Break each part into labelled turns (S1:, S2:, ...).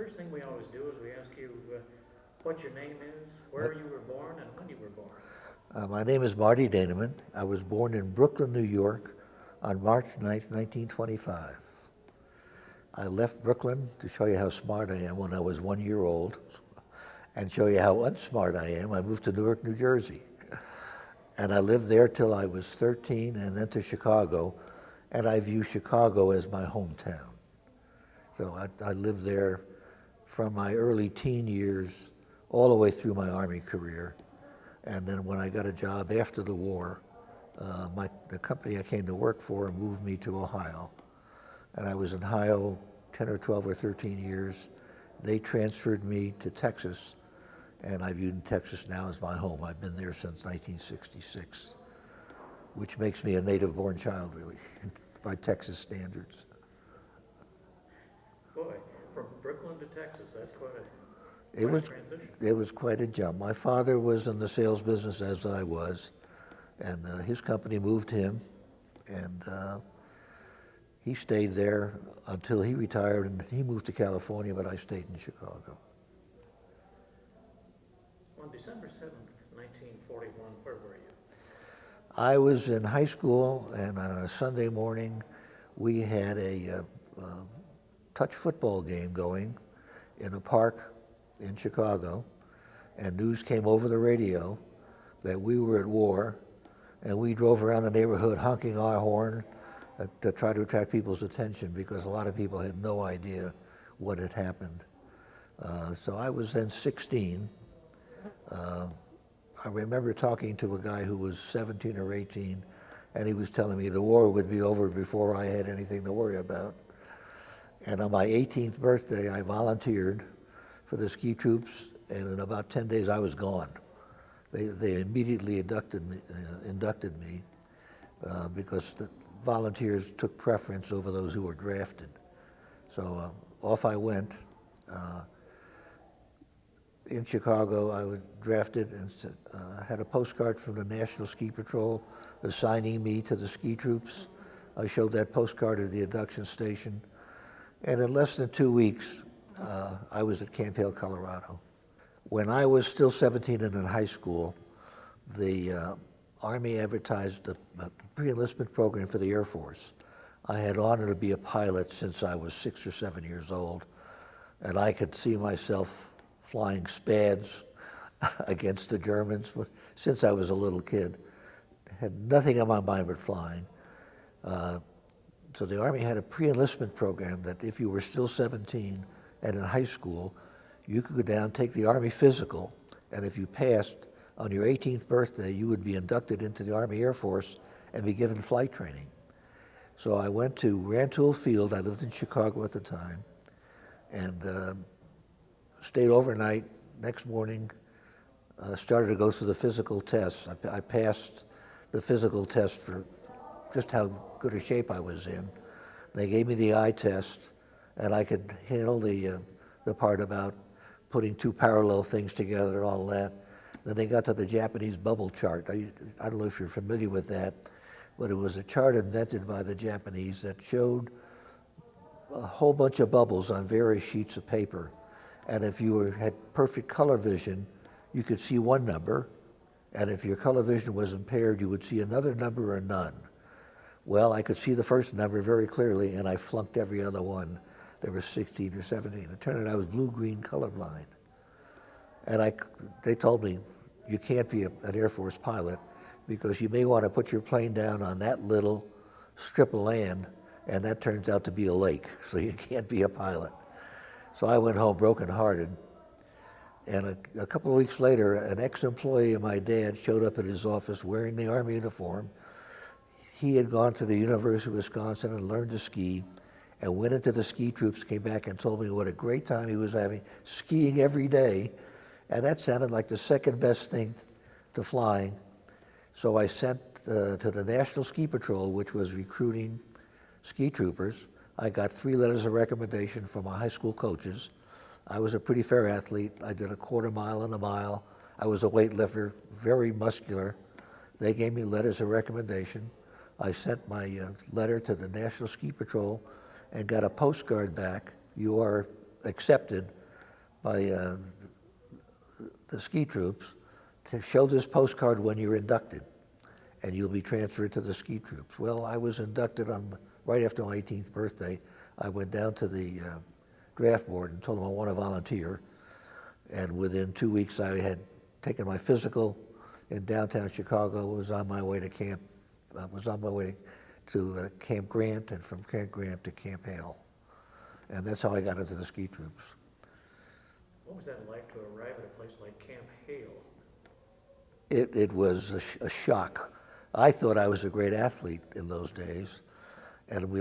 S1: first thing we always do is we ask you what your name is, where you were born, and when you were born.
S2: My name is Marty Daneman. I was born in Brooklyn, New York on March 9th, 1925. I left Brooklyn to show you how smart I am when I was 1 year old and show you how unsmart I am. I moved to Newark, New Jersey. And I lived there till I was 13 and then to Chicago. And I view Chicago as my hometown. So I lived there from my early teen years all the way through my Army career. And then when I got a job after the war, the company I came to work for moved me to Ohio. And I was in Ohio 10 or 12 or 13 years. They transferred me to Texas, and I viewed Texas now as my home. I've been there since 1966, which makes me a native-born child, really, by Texas standards.
S1: Boy, from Brooklyn to Texas, that's quite a transition.
S2: It was quite a jump. My father was in the sales business as I was, and his company moved him, and he stayed there until he retired, and he moved to California, but I stayed in Chicago.
S1: On December 7th, 1941, where were you?
S2: I was in high school, and on a Sunday morning, we had a touch football game going in a park in Chicago, and news came over the radio that we were at war, and we drove around the neighborhood honking our horn to try to attract people's attention because a lot of people had no idea what had happened. So I was then 16. I remember talking to a guy who was 17 or 18, and he was telling me the war would be over before I had anything to worry about. And on my 18th birthday, I volunteered for the ski troops, and in about 10 days I was gone. They immediately inducted me because the volunteers took preference over those who were drafted. So off I went. In Chicago, I was drafted and had a postcard from the National Ski Patrol assigning me to the ski troops. I showed that postcard at the induction station. And in less than 2 weeks, I was at Camp Hale, Colorado. When I was still 17 and in high school, the Army advertised a pre-enlistment program for the Air Force. I had wanted to be a pilot since I was 6 or 7 years old, and I could see myself flying Spads against the Germans since I was a little kid. Had nothing on my mind but flying. So the Army had a pre-enlistment program that if you were still 17 and in high school, you could go down, take the Army physical, and if you passed, on your 18th birthday, you would be inducted into the Army Air Force and be given flight training. So I went to Rantoul Field. I lived in Chicago at the time, and stayed overnight. Next morning, started to go through the physical tests. I passed the physical test for just how good a shape I was in. They gave me the eye test, and I could handle the part about putting two parallel things together and all that. Then they got to the Japanese bubble chart. I don't know if you're familiar with that, but it was a chart invented by the Japanese that showed a whole bunch of bubbles on various sheets of paper. And if you had perfect color vision, you could see one number, and if your color vision was impaired, you would see another number or none. Well, I could see the first number very clearly, and I flunked every other one. There were 16 or 17. It turned out I was blue-green colorblind. And they told me, you can't be an Air Force pilot because you may want to put your plane down on that little strip of land, and that turns out to be a lake, so you can't be a pilot. So I went home brokenhearted. And a couple of weeks later, an ex-employee of my dad showed up at his office wearing the Army uniform. He had gone to the University of Wisconsin and learned to ski, and went into the ski troops, came back and told me what a great time he was having skiing every day. And that sounded like the second best thing to flying. So I sent to the National Ski Patrol, which was recruiting ski troopers. I got 3 letters of recommendation from my high school coaches. I was a pretty fair athlete. I did a quarter mile and a mile. I was a weightlifter, very muscular. They gave me letters of recommendation. I sent my letter to the National Ski Patrol and got a postcard back. You are accepted by the ski troops to show this postcard when you're inducted, and you'll be transferred to the ski troops. Well, I was inducted right after my 18th birthday. I went down to the draft board and told them I want to volunteer, and within 2 weeks I had taken my physical in downtown Chicago, was on my way to Camp Grant, and from Camp Grant to Camp Hale. And that's how I got into the ski troops.
S1: What was that like to arrive at a place like Camp Hale?
S2: It was a shock. I thought I was a great athlete in those days, and we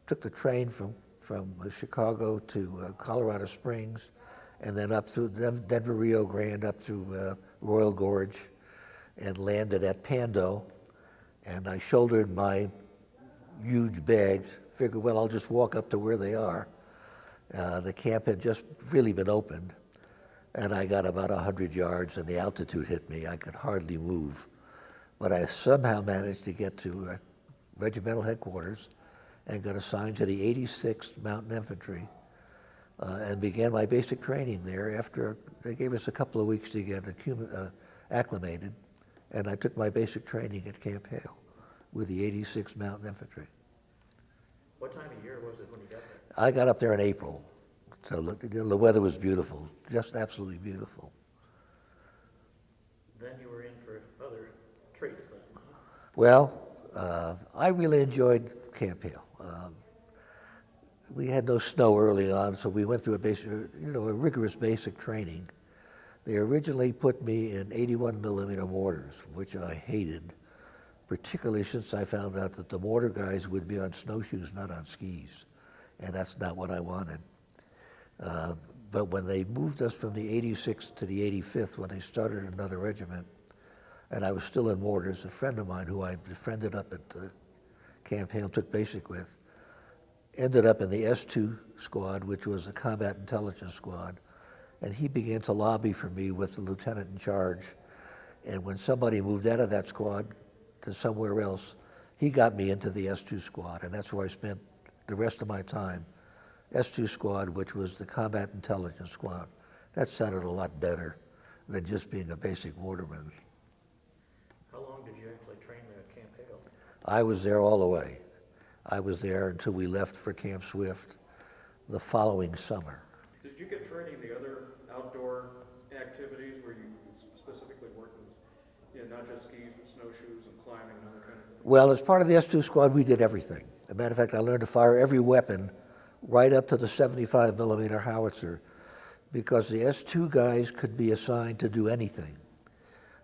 S2: took the train from Chicago to Colorado Springs, and then up through Denver, Rio Grande, up through Royal Gorge, and landed at Pando. And I shouldered my huge bags, figured, well, I'll just walk up to where they are. The camp had just really been opened, and I got about 100 yards, and the altitude hit me. I could hardly move. But I somehow managed to get to regimental headquarters and got assigned to the 86th Mountain Infantry, and began my basic training there. After they gave us a couple of weeks to get acclimated, and I took my basic training at Camp Hale with the 86th Mountain Infantry.
S1: What time of year was it when you got there?
S2: I got up there in April, so the weather was beautiful, just absolutely beautiful.
S1: Then you were in for other treats then, huh?
S2: Well, I really enjoyed Camp Hale. We had no snow early on, so we went through a rigorous basic training. They originally put me in 81 millimeter mortars, which I hated, particularly since I found out that the mortar guys would be on snowshoes, not on skis, and that's not what I wanted. But when they moved us from the 86th to the 85th, when they started another regiment, and I was still in mortars, a friend of mine who I befriended up at Camp Hale, took basic with, ended up in the S2 squad, which was a combat intelligence squad, and he began to lobby for me with the lieutenant in charge. And when somebody moved out of that squad to somewhere else, he got me into the S2 squad, and that's where I spent the rest of my time. S2 squad, which was the combat intelligence squad. That sounded a lot better than just being a basic mortarman.
S1: How long did you actually train there at Camp Hale?
S2: I was there all the way. I was there until we left for Camp Swift the following summer.
S3: Did you get training in the other outdoor activities where you specifically worked with, not just skis, but snowshoes and climbing and other kinds of things?
S2: Well, as part of the S2 squad, we did everything. As a matter of fact, I learned to fire every weapon right up to the 75 millimeter howitzer, because the S2 guys could be assigned to do anything.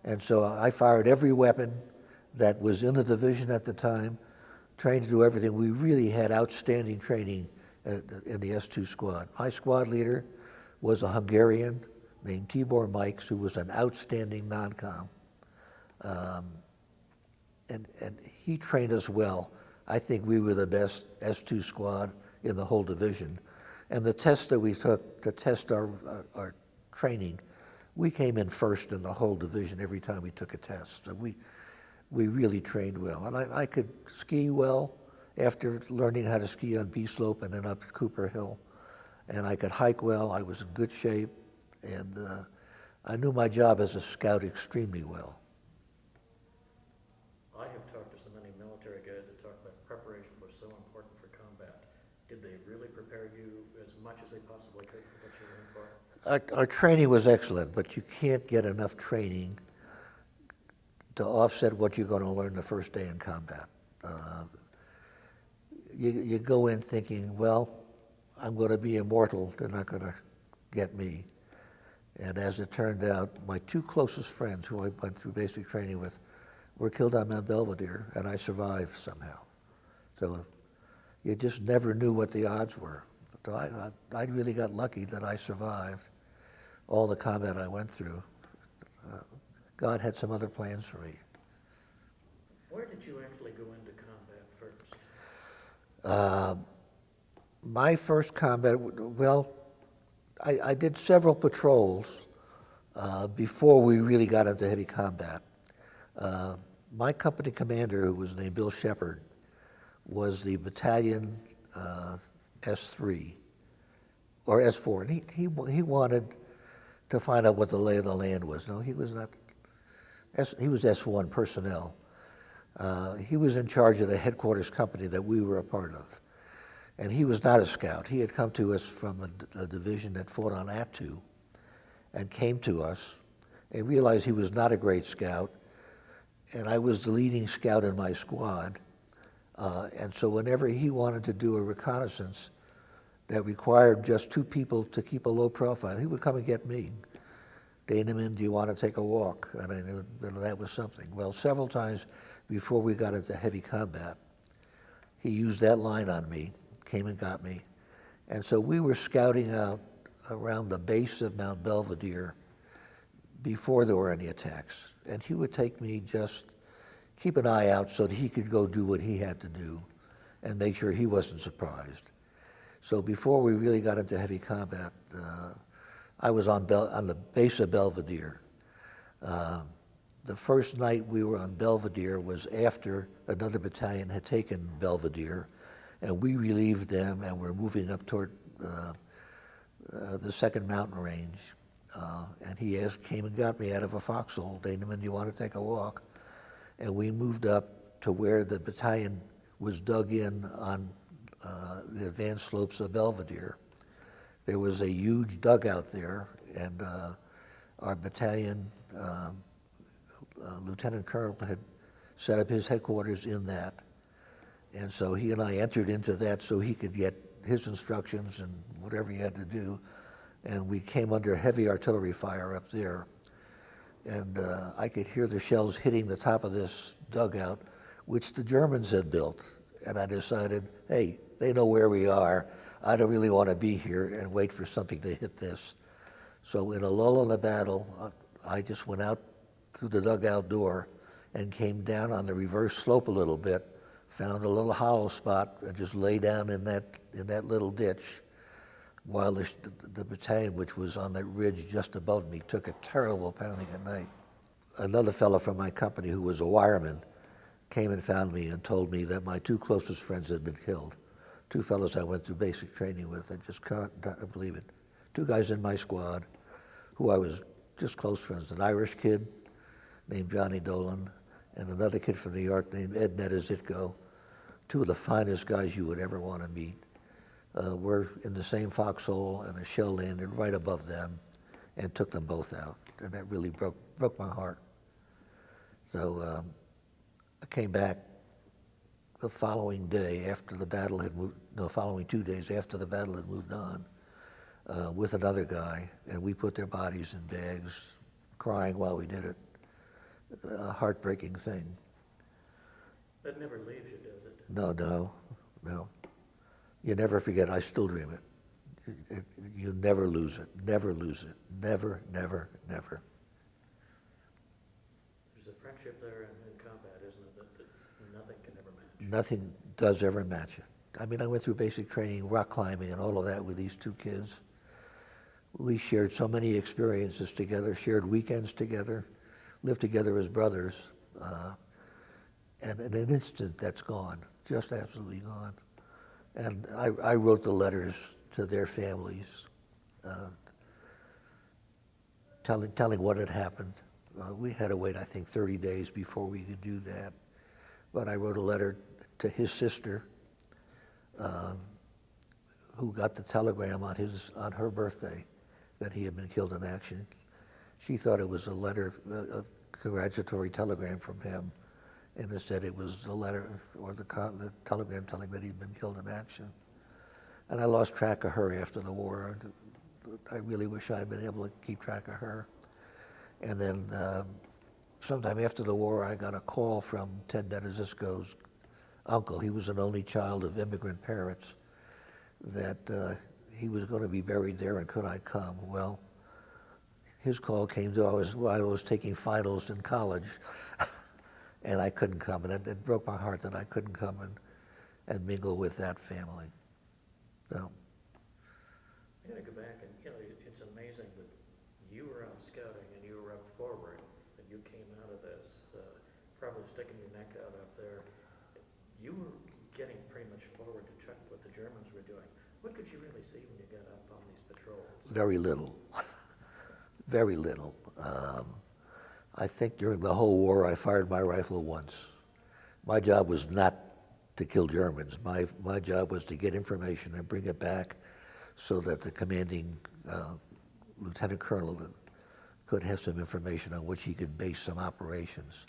S2: And so I fired every weapon that was in the division at the time, trained to do everything. We really had outstanding training in the S2 squad. My squad leader was a Hungarian named Tibor Mikes, who was an outstanding non-com. And he trained us well. I think we were the best S2 squad in the whole division. And the tests that we took to test our training, we came in first in the whole division every time we took a test. So we really trained well. And I could ski well after learning how to ski on B Slope and then up Cooper Hill. And I could hike well. I was in good shape. And I knew my job as a scout extremely well.
S1: I have talked to so many military guys that talk about preparation was so important for combat. Did they really prepare you as much as they possibly could for what you were in for?
S2: Our training was excellent, but you can't get enough training to offset what you're going to learn the first day in combat. You go in thinking, well, I'm going to be immortal. They're not going to get me. And as it turned out, my two closest friends who I went through basic training with were killed on Mount Belvedere, and I survived somehow. So you just never knew what the odds were. So I really got lucky that I survived all the combat I went through. God had some other plans for me.
S1: Where did you actually go into combat first?
S2: My first combat, well, I did several patrols before we really got into heavy combat. My company commander, who was named Bill Shepard, was the battalion S3, or S4, and he wanted to find out what the lay of the land was. No, he was not. He was S1 personnel. He was in charge of the headquarters company that we were a part of. And he was not a scout. He had come to us from a division that fought on Attu and came to us and realized he was not a great scout. And I was the leading scout in my squad. And so whenever he wanted to do a reconnaissance that required just 2 people to keep a low profile, he would come and get me. Daneman, do you want to take a walk? And I knew that was something. Well, several times before we got into heavy combat, he used that line on me, came and got me. And so we were scouting out around the base of Mount Belvedere before there were any attacks. And he would take me, just keep an eye out so that he could go do what he had to do and make sure he wasn't surprised. So before we really got into heavy combat, I was on the base of Belvedere. The first night we were on Belvedere was after another battalion had taken Belvedere, and we relieved them and were moving up toward the second mountain range. And he came and got me out of a foxhole. Daneman, do you want to take a walk? And we moved up to where the battalion was dug in on the advanced slopes of Belvedere. There was a huge dugout there, and our battalion lieutenant colonel had set up his headquarters in that. And so he and I entered into that so he could get his instructions and whatever he had to do. And we came under heavy artillery fire up there. And I could hear the shells hitting the top of this dugout, which the Germans had built. And I decided, hey, they know where we are. I don't really want to be here and wait for something to hit this. So in a lull in the battle, I just went out through the dugout door and came down on the reverse slope a little bit, found a little hollow spot, and just lay down in that little ditch while the battalion, which was on that ridge just above me, took a terrible pounding at night. Another fellow from my company who was a wireman came and found me and told me that my 2 closest friends had been killed. 2 fellows I went through basic training with. I just can't believe it. 2 guys in my squad who I was just close friends. An Irish kid named Johnny Dolan and another kid from New York named Ed Netazitko. 2 of the finest guys you would ever want to meet. Were in the same foxhole, and a shell landed right above them and took them both out. And that really broke my heart. So I came back the following day after the battle had moved, no, following 2 days after the battle had moved on, with another guy, and we put their bodies in bags, crying while we did it. A heartbreaking thing.
S1: That never leaves you, does it?
S2: No. You never forget. I still dream it. You never lose it. Never lose it. Never.
S1: There's a friendship there in combat, isn't it, that nothing can ever match?
S2: Nothing does ever match it. I mean, I went through basic training, rock climbing, and all of that with these 2 kids. We shared so many experiences together, shared weekends together, lived together as brothers, and in an instant, that's gone, just absolutely gone. And I wrote the letters to their families, telling what had happened. We had to wait, I think, 30 days before we could do that. But I wrote a letter to his sister, who got the telegram on her birthday that he had been killed in action. She thought it was a congratulatory telegram from him, and instead it was the letter or the telegram telling that he'd been killed in action. And I lost track of her after the war. I really wish I had been able to keep track of her. And then sometime after the war, I got a call from Ted Netazitko's uncle. He was an only child of immigrant parents, that he was going to be buried there, and could I come? Well, his call came while I was taking finals in college, and I couldn't come. And it broke my heart that I couldn't come and mingle with that family. So.
S1: I gotta go back, and it's amazing that you were out scouting and you were up forward, and you came out of this, probably sticking your neck out up there. You were getting pretty much forward to check what the Germans were doing. What could you really see when you got up on these patrols?
S2: Very little. Very little. I think during the whole war I fired my rifle once. My job was not to kill Germans. My job was to get information and bring it back so that the commanding lieutenant colonel could have some information on which he could base some operations.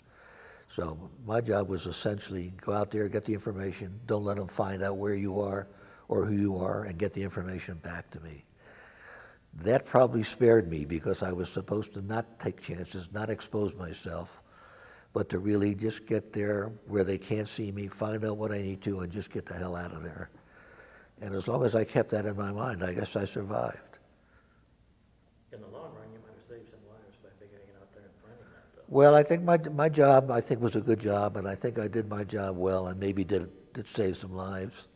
S2: So my job was essentially go out there, get the information, don't let them find out where you are or who you are, and get the information back to me. That probably spared me because I was supposed to not take chances, not expose myself, but to really just get there where they can't see me, find out what I need to, and just get the hell out of there. And as long as I kept that in my mind, I guess I survived.
S1: In the long run, you might have saved some lives by getting out there and finding that, though.
S2: Well, I think my job, I think, was a good job, and I think I did my job well, and maybe did save some lives.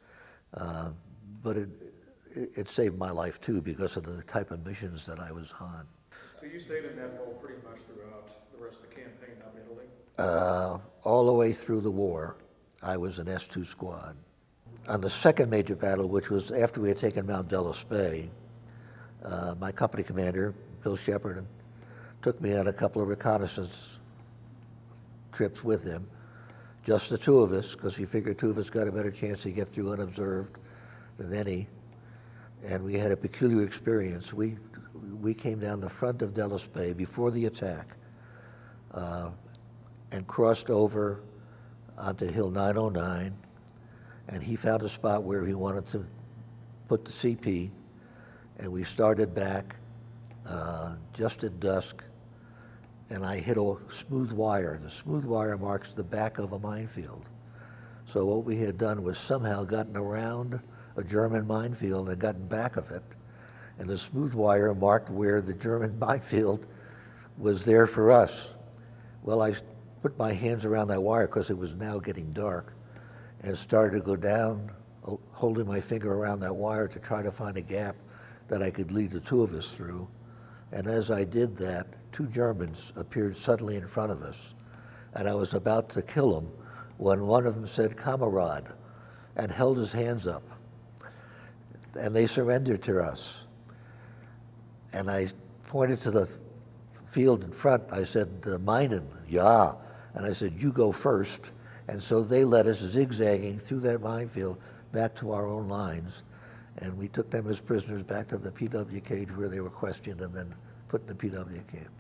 S2: But it saved my life, too, because of the type of missions that I was on.
S3: So you stayed in that role pretty much throughout the rest of the campaign out in Italy?
S2: All the way through the war, I was an S2 squad. On the second major battle, which was after we had taken Mount Delos Bay, my company commander, Bill Shepard, took me on a couple of reconnaissance trips with him, just the two of us, because he figured two of us got a better chance to get through unobserved than any. And we had a peculiar experience. We came down the front of Delos Bay before the attack and crossed over onto Hill 909, and he found a spot where he wanted to put the CP, and we started back just at dusk, and I hit a smooth wire. The smooth wire marks the back of a minefield. So what we had done was somehow gotten around a German minefield and gotten back of it, and the smooth wire marked where the German minefield was there for us. Well, I put my hands around that wire because it was now getting dark and started to go down, holding my finger around that wire to try to find a gap that I could lead the two of us through. And as I did that, two Germans appeared suddenly in front of us, and I was about to kill them when one of them said, "Kamerad," and held his hands up. And they surrendered to us. And I pointed to the field in front. I said, "Meinen, ja." And I said, "You go first." And so they led us zigzagging through that minefield back to our own lines. And we took them as prisoners back to the PW cage where they were questioned and then put in the PW camp.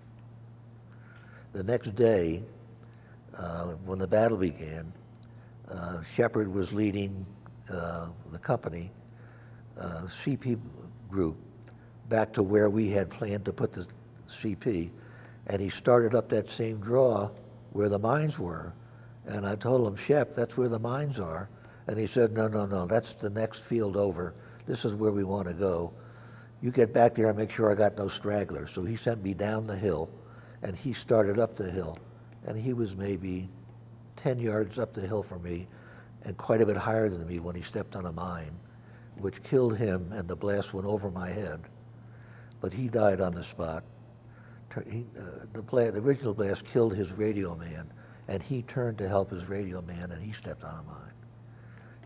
S2: The next day, when the battle began, Shepard was leading the company CP group back to where we had planned to put the CP, and he started up that same draw where the mines were. And I told him, "Shep, that's where the mines are." And he said, no, that's the next field over. This is where we want to go. You get back there and make sure I got no stragglers. So he sent me down the hill, and he started up the hill. And he was maybe 10 yards up the hill from me and quite a bit higher than me when he stepped on a mine, which killed him, and the blast went over my head. But he died on the spot. The original blast killed his radio man, and he turned to help his radio man, and he stepped on a mine.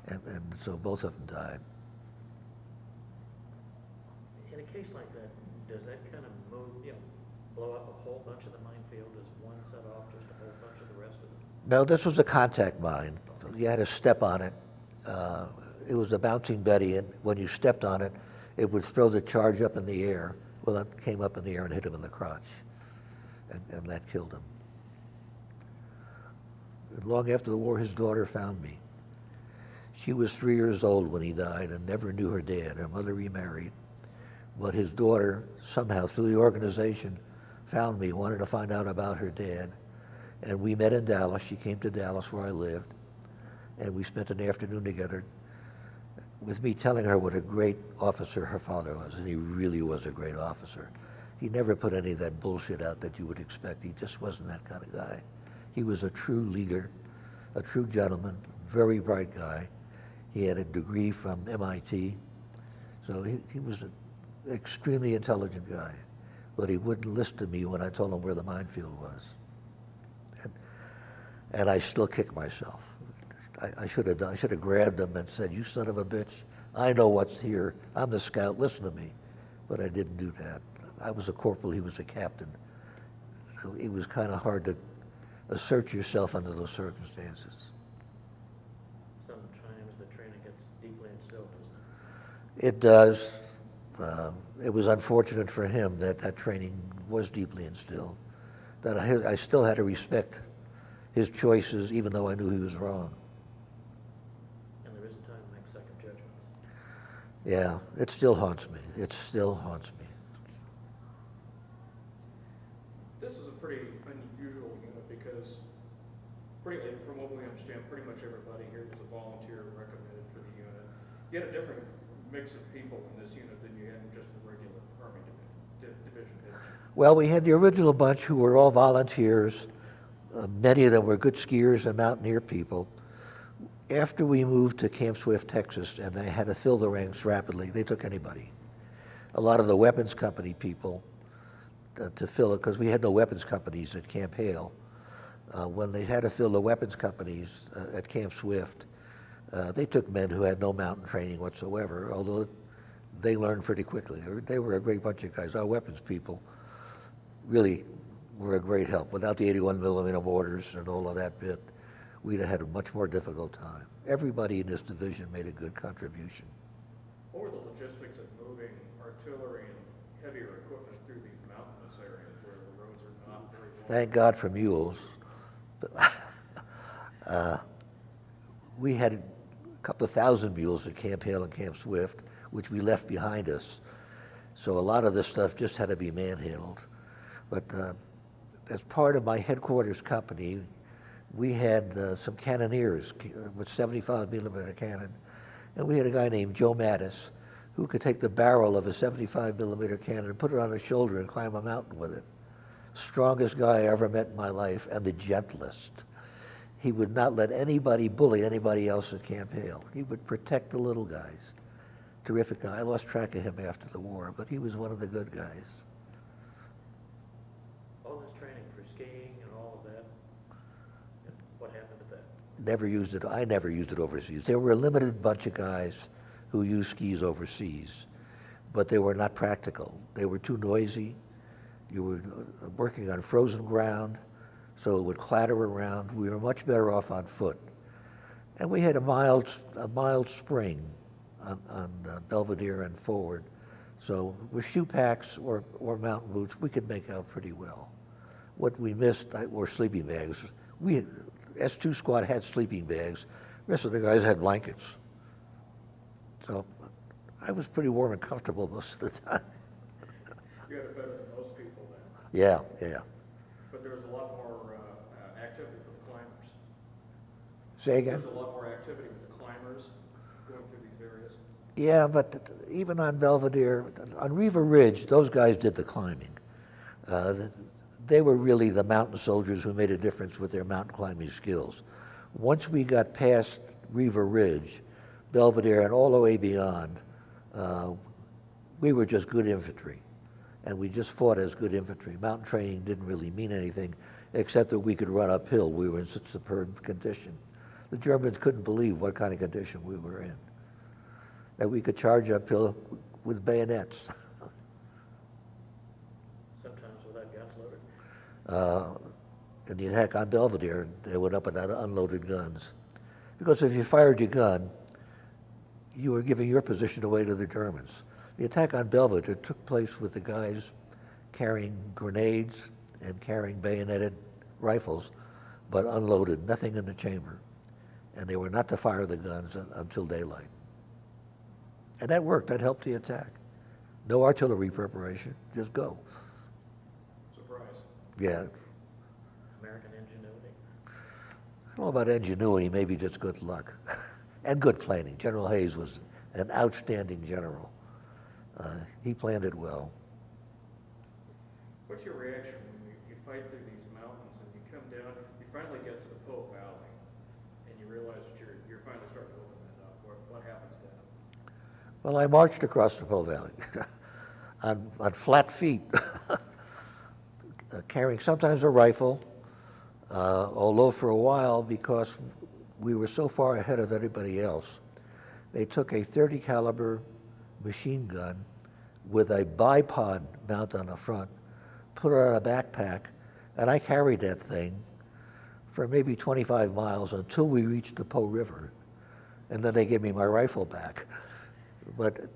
S2: And so both of them died.
S1: In a case like that, does that kind of move, blow up a whole bunch of the minefield? Does one set off just a whole bunch of the rest of them?
S2: No, this was a contact mine. You had to step on it. It was a bouncing Betty, and when you stepped on it, it would throw the charge up in the air. Well, it came up in the air and hit him in the crotch, and that killed him. And long after the war, his daughter found me. She was 3 years old when he died and never knew her dad. Her mother remarried. But his daughter, somehow through the organization, found me, wanted to find out about her dad. And we met in Dallas. She came to Dallas where I lived. And we spent an afternoon together with me telling her what a great officer her father was. And he really was a great officer. He never put any of that bullshit out that you would expect. He just wasn't that kind of guy. He was a true leader, a true gentleman, very bright guy. He had a degree from MIT. So he was an extremely intelligent guy. But he wouldn't listen to me when I told him where the minefield was. And I still kick myself. I should have grabbed him and said, "You son of a bitch, I know what's here. I'm the scout, listen to me. But I didn't do that. I was a corporal, he was a captain. So it was kind of hard to assert yourself under those circumstances.
S1: Sometimes the training gets deeply instilled, doesn't
S2: It does. It was unfortunate for him that that training was deeply instilled, that I still had to respect his choices even though I knew he was wrong.
S1: it? And there isn't time to make second judgments.
S2: Yeah, it still haunts me. It still haunts me.
S3: This is a pretty unusual unit because, from what we understand, pretty much everybody here was a volunteer recommended for the unit. You had a different mix of people in this unit than you had in just the regular Army division, didn't you?
S2: Well, we had the original bunch who were all volunteers. Many of them were good skiers and mountaineer people. After we moved to Camp Swift, Texas, and they had to fill the ranks rapidly, they took anybody. A lot of the weapons company people to fill it, because we had no weapons companies at Camp Hale. When they had to fill the weapons companies at Camp Swift, they took men who had no mountain training whatsoever, although they learned pretty quickly. They were a great bunch of guys. Our weapons people really were a great help. Without the 81 millimeter mortars and all of that bit, we'd have had a much more difficult time. Everybody in this division made a good contribution.
S3: What were the logistics of moving artillery and heavier equipment through these mountainous areas where the roads are not very long?
S2: Thank God for mules. We had a couple of thousand mules at Camp Hale and Camp Swift, which we left behind us. So a lot of this stuff just had to be manhandled. But as part of my headquarters company, we had some cannoneers with 75 millimeter cannon. And we had a guy named Joe Mattis who could take the barrel of a 75 millimeter cannon and put it on his shoulder and climb a mountain with it. Strongest guy I ever met in my life, and the gentlest. He would not let anybody bully anybody else at Camp Hale. He would protect the little guys. Terrific guy. I lost track of him after the war, but he was one of the good guys.
S1: All this training for skiing and all of that, what happened to that?
S2: Never used it. I never used it overseas. There were a limited bunch of guys who used skis overseas, but they were not practical. They were too noisy. You were working on frozen ground, so it would clatter around. We were much better off on foot. And we had a mild spring on Belvedere and forward. So with shoe packs or mountain boots, we could make out pretty well. What we missed were sleeping bags. S2 squad had sleeping bags. The rest of the guys had blankets. So I was pretty warm and comfortable most of the time.
S3: You had it better than most people then.
S2: Yeah.
S3: But there was a lot more activity for the climbers.
S2: Say
S3: There
S2: again?
S3: was a lot more activity with the climbers going through these areas.
S2: Yeah, but even on Belvedere, on Riva Ridge, those guys did the climbing. They were really the mountain soldiers who made a difference with their mountain climbing skills. Once we got past Riva Ridge, Belvedere, and all the way beyond, we were just good infantry. And we just fought as good infantry. Mountain training didn't really mean anything, except that we could run uphill. We were in such superb condition. The Germans couldn't believe what kind of condition we were in, that we could charge uphill with bayonets.
S1: Sometimes without guns loaded?
S2: In the attack on Belvedere, they went up without unloaded guns. Because if you fired your gun, you were giving your position away to the Germans. The attack on Belvedere took place with the guys carrying grenades and carrying bayoneted rifles, but unloaded, nothing in the chamber. And they were not to fire the guns until daylight. And that worked, that helped the attack. No artillery preparation, just go.
S3: Surprise.
S2: Yeah,
S1: American ingenuity?
S2: I don't know about ingenuity, maybe just good luck. And good planning. General Hayes was an outstanding general. He planned it well.
S3: What's your reaction when you fight through these mountains and you come down, you finally get to the Po Valley, and you realize that you're finally starting to open that up? What happens then?
S2: Well, I marched across the Po Valley on flat feet, carrying sometimes a rifle, although for a while, because we were so far ahead of everybody else, They took a 30 caliber machine gun with a bipod mount on the front, put it on a backpack, and I carried that thing for maybe 25 miles until we reached the Po River. And then they gave me my rifle back. But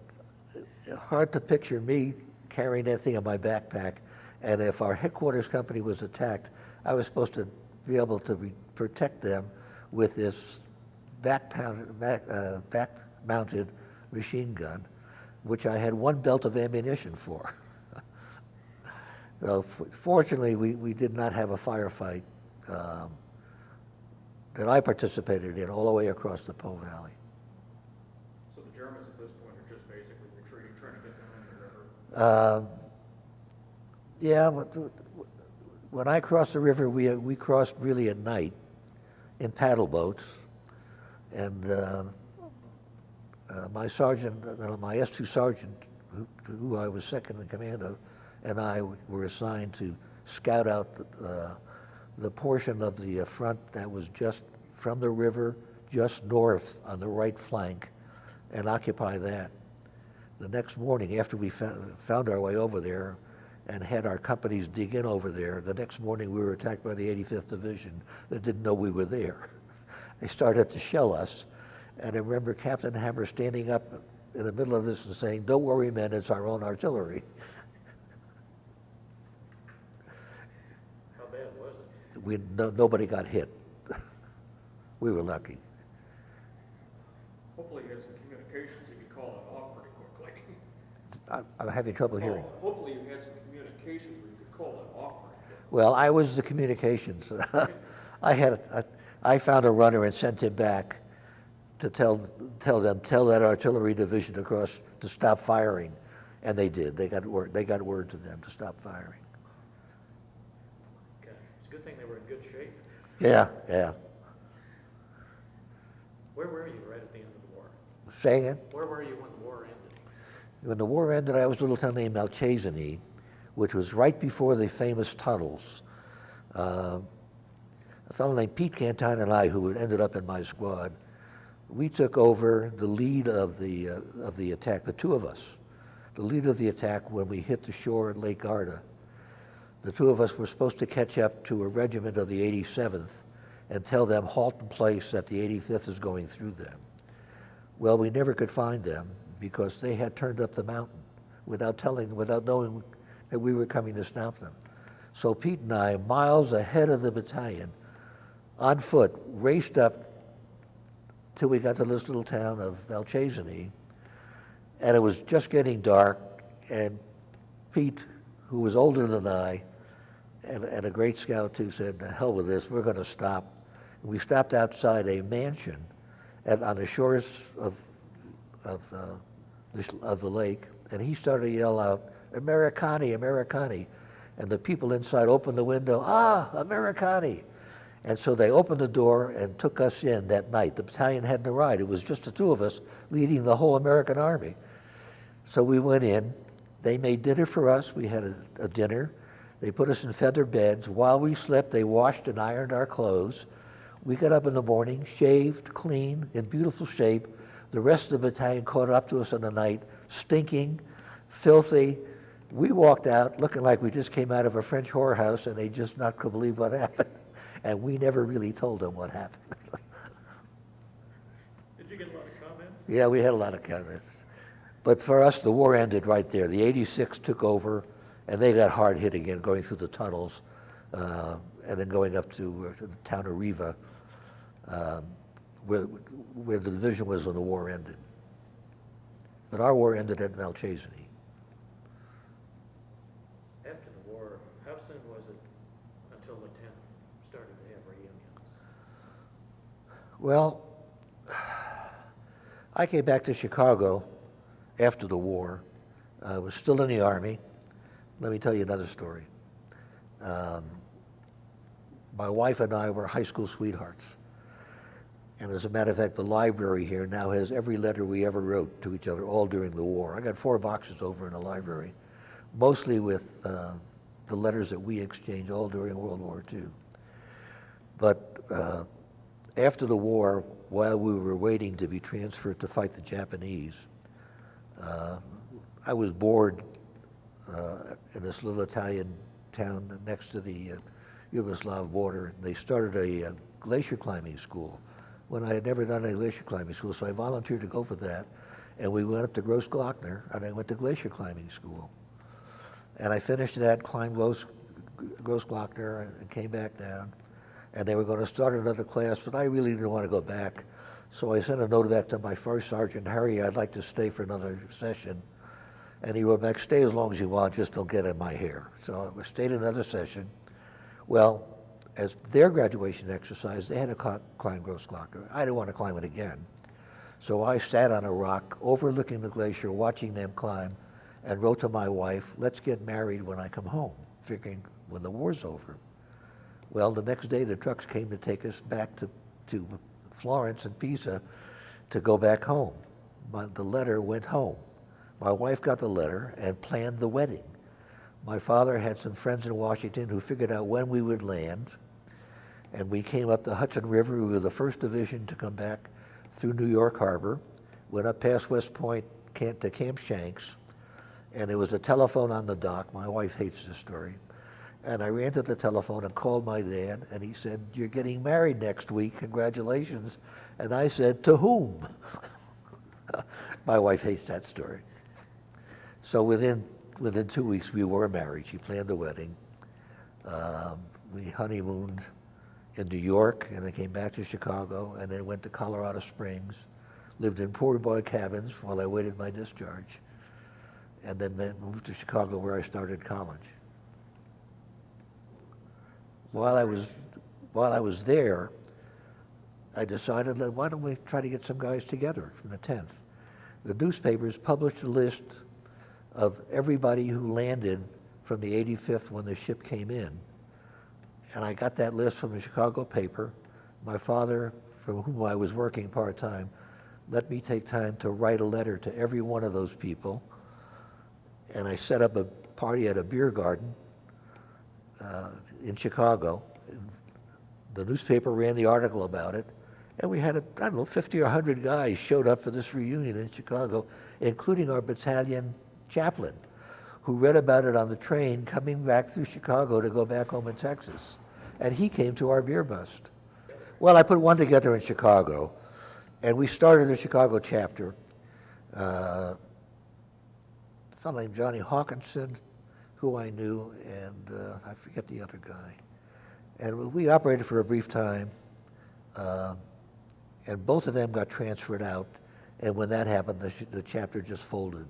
S2: hard to picture me carrying that thing in my backpack. And if our headquarters company was attacked, I was supposed to be able to protect them with this back-mounted machine gun, which I had one belt of ammunition for. So fortunately, we did not have a firefight that I participated in all the way across the Po Valley.
S3: So the Germans at this point are just basically retreating, trying to get down the river.
S2: Yeah, but when I crossed the river, we crossed really at night in paddle boats, and my sergeant, my S2 sergeant, who I was second in command of, and I were assigned to scout out the portion of the front that was just from the river, just north on the right flank, and occupy that. The next morning, after we found our way over there and had our companies dig in over there, the next morning we were attacked by the 85th Division that didn't know we were there. They started to shell us, and I remember Captain Hammer standing up in the middle of this and saying, "Don't worry, men, it's our own artillery."
S1: How bad was it?
S2: Nobody got hit. We were lucky.
S3: Hopefully you had some communications that you call it off pretty quickly.
S2: I'm having trouble hearing.
S3: Hopefully you had some communications where you could call it off pretty quickly.
S2: Well, I was the communications. I found a runner and sent him back to tell that artillery division across to stop firing, and they did. They got word to them to stop firing.
S1: Gosh, it's a good thing they were in good shape.
S2: Yeah.
S1: Where were you right at the end of the war?
S2: Say again?
S1: Where were you when the war ended?
S2: When the war ended, I was a little town named Malchesney, which was right before the famous tunnels. A fellow named Pete Cantine and I, who ended up in my squad, we took over the lead of the attack, the two of us, the lead of the attack when we hit the shore at Lake Garda. The two of us were supposed to catch up to a regiment of the 87th and tell them halt in place that the 85th is going through them. Well, we never could find them because they had turned up the mountain without knowing that we were coming to stop them. So Pete and I, miles ahead of the battalion, on foot, raced up till we got to this little town of Malchesney, and it was just getting dark, and Pete, who was older than I, and a great scout too, said, "The hell with this, we're going to stop." And we stopped outside a mansion on the shores of the lake, and he started to yell out, "Americani, Americani." And the people inside opened the window, "Ah, Americani." And so they opened the door and took us in that night. The battalion hadn't arrived. It was just the two of us leading the whole American army. So we went in. They made dinner for us. We had a dinner. They put us in feather beds. While we slept, they washed and ironed our clothes. We got up in the morning, shaved, clean, in beautiful shape. The rest of the battalion caught up to us in the night, stinking, filthy. We walked out looking like we just came out of a French whorehouse, and they just not could believe what happened. And we never really told them what happened.
S1: Did you get a lot of comments?
S2: Yeah, we had a lot of comments. But for us, the war ended right there. The 86 took over, and they got hard hit again, going through the tunnels, and then going up to the town of Riva, where the division was when the war ended. But our war ended at Malchesney.
S1: After the war, how soon was it until the 10th started to have reunions?
S2: Well, I came back to Chicago after the war. I was still in the Army. Let me tell you another story. My wife and I were high school sweethearts. And as a matter of fact, the library here now has every letter we ever wrote to each other, all during the war. I got 4 boxes over in the library, mostly with the letters that we exchanged all during World War II. But after the war, while we were waiting to be transferred to fight the Japanese, I was bored in this little Italian town next to the Yugoslav border. They started a glacier climbing school when I had never done a glacier climbing school, so I volunteered to go for that. And we went up to Großglockner, and I went to glacier climbing school. And I finished that, climbed Großglockner, and came back down. And they were going to start another class, but I really didn't want to go back. So I sent a note back to my first sergeant, Harry, I'd like to stay for another session. And he wrote back, stay as long as you want, just don't get in my hair. So I stayed another session. Well, as their graduation exercise, they had to climb Großglockner. I didn't want to climb it again. So I sat on a rock overlooking the glacier, watching them climb, and wrote to my wife, let's get married when I come home, figuring when the war's over. Well, the next day the trucks came to take us back to Florence and Pisa to go back home. But the letter went home. My wife got the letter and planned the wedding. My father had some friends in Washington who figured out when we would land, and we came up the Hudson River. We were the first division to come back through New York Harbor, went up past West Point to Camp Shanks, and there was a telephone on the dock. My wife hates this story. And I ran to the telephone and called my dad, and he said, you're getting married next week, congratulations. And I said, to whom? My wife hates that story. So within 2 weeks, we were married. She planned the wedding. We honeymooned in New York, and then came back to Chicago, and then went to Colorado Springs, lived in poor boy cabins while I waited my discharge, and then moved to Chicago where I started college. While I was there, I decided that why don't we try to get some guys together from the 10th. The newspapers published a list of everybody who landed from the 85th when the ship came in. And I got that list from the Chicago paper. My father, from whom I was working part-time, let me take time to write a letter to every one of those people. And I set up a party at a beer garden in Chicago. The newspaper ran the article about it. And we had, I don't know, 50 or 100 guys showed up for this reunion in Chicago, including our battalion chaplain, who read about it on the train coming back through Chicago to go back home in Texas. And he came to our beer bust. Well, I put one together in Chicago, and we started the Chicago chapter. A fellow named Johnny Hawkinson, who I knew, and I forget the other guy. And we operated for a brief time, and both of them got transferred out. And when that happened, the chapter just folded.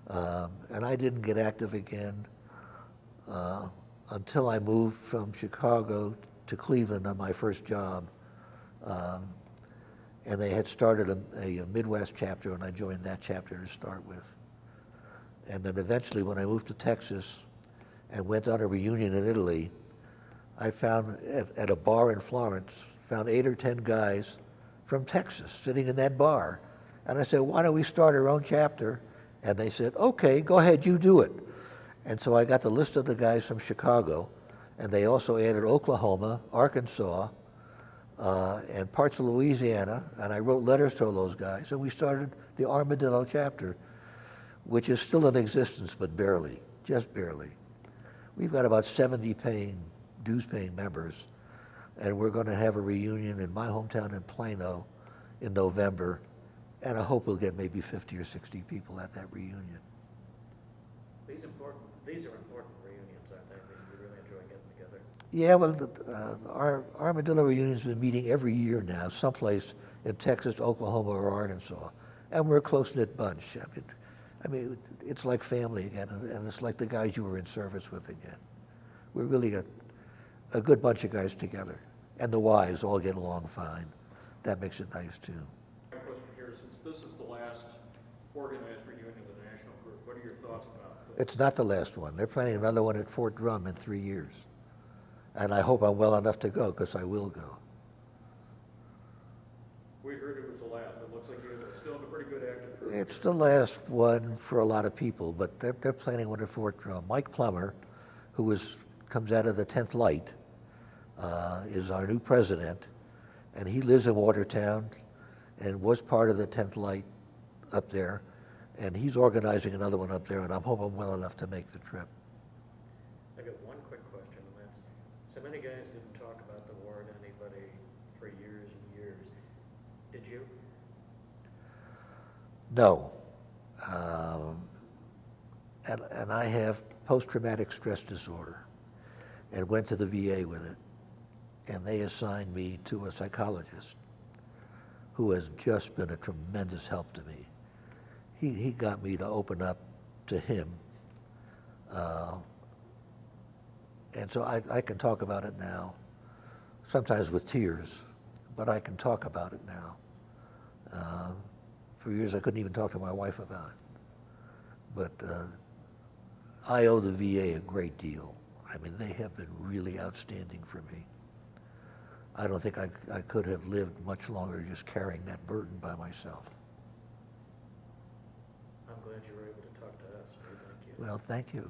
S2: And I didn't get active again until I moved from Chicago to Cleveland on my first job. And they had started a Midwest chapter, and I joined that chapter to start with. And then eventually, when I moved to Texas and went on a reunion in Italy, I found at a bar in Florence, found 8 or 10 guys from Texas sitting in that bar. And I said, why don't we start our own chapter? And they said, okay, go ahead, you do it. And so I got the list of the guys from Chicago, and they also added Oklahoma, Arkansas, and parts of Louisiana, and I wrote letters to all those guys, and we started the Armadillo chapter, which is still in existence, but barely, just barely. We've got about 70 dues-paying members, and we're going to have a reunion in my hometown in Plano in November, and I hope we'll get maybe 50 or 60 people at that reunion.
S1: These are important reunions, aren't they? We really enjoy getting together.
S2: Yeah, well, our Armadillo reunion's been meeting every year now, someplace in Texas, Oklahoma, or Arkansas, and we're a close-knit bunch. I mean, it's like family again, and it's like the guys you were in service with again. We're really a good bunch of guys together, and the wives all get along fine. That makes it nice, too.
S3: My question here, since this is the last organized reunion of the National Group, what are your thoughts about this?
S2: It's not the last one. They're planning another one at Fort Drum in 3 years. And I hope I'm well enough to go, because I will go.
S3: We heard it was the last, but it looks like you're still in a pretty good active group.
S2: It's the last one for a lot of people, but they're planning one at Fort Drum. Mike Plummer, who comes out of the 10th Light, is our new president, And he lives in Watertown and was part of the 10th Light up there. And he's organizing another one up there, and I'm hoping well enough to make the trip.
S1: I got one quick question, and that's, so many guys didn't talk about the war to anybody for years and years. Did you?
S2: No. And I have post-traumatic stress disorder and went to the VA with it. And they assigned me to a psychologist who has just been a tremendous help to me. He got me to open up to him. And so I can talk about it now, sometimes with tears, but I can talk about it now. For years I couldn't even talk to my wife about it. But I owe the VA a great deal. I mean, they have been really outstanding for me. I don't think I could have lived much longer just carrying that burden by myself.
S1: I'm glad you were able to talk to us. Thank you.
S2: Well, thank you.